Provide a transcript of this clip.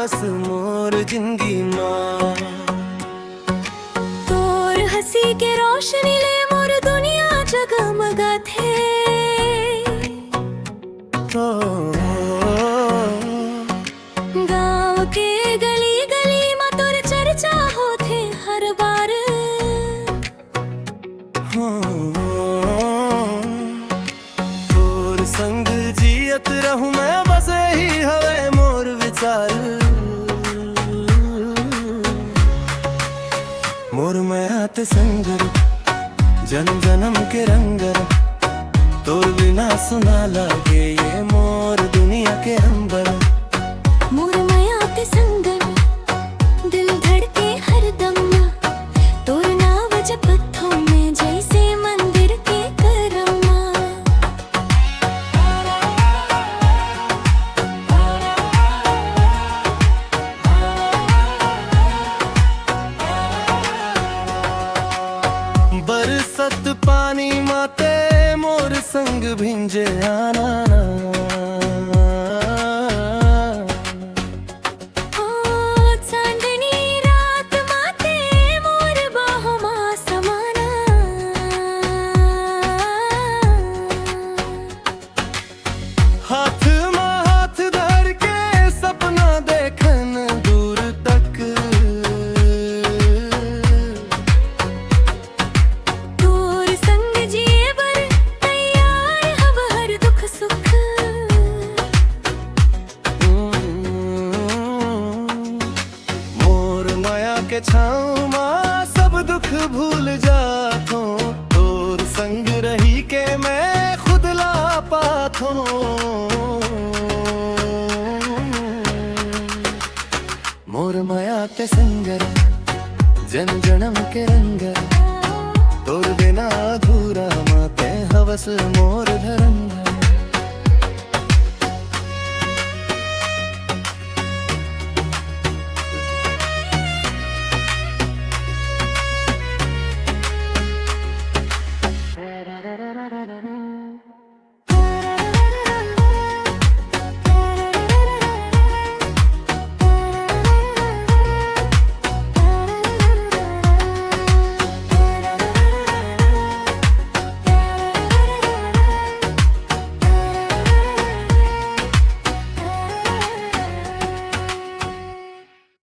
हवस मोर जिंदगी माँ। तोर हंसी के रोशनी ले मोर दुनिया जगमगा थे। गाँव के गली गली में तोर चर्चा होते हर बार। तोर संग जियत रहूं मैं बस ही हवे मोर विचार। मोर माया ते संगर जन्म जन्म के रंगर। तोर बिना सुना लागे ये मोर दुनिया के अंबर। मोर माया ते संगर दिल धड़के हर दम। तोर नाव जपथों में जैसे मंदिर के करमा। बरसत पानी माते मोर संग भिंजे आना। चांदनी रात माते मोर बाहों मां समाना। हाथ में हाथ धर के सपना देखन दूर तक। तोर संग जिए बर तैयार हब हर दुख सुख। मोर माया के छाँव माँ सब दुख भूल जातो। तोर संग रही के मैं खुद ला पाथो। मोर माया ते संगर जन जन्म के रंगर। तोर बिना अधूरा माते हवस मोर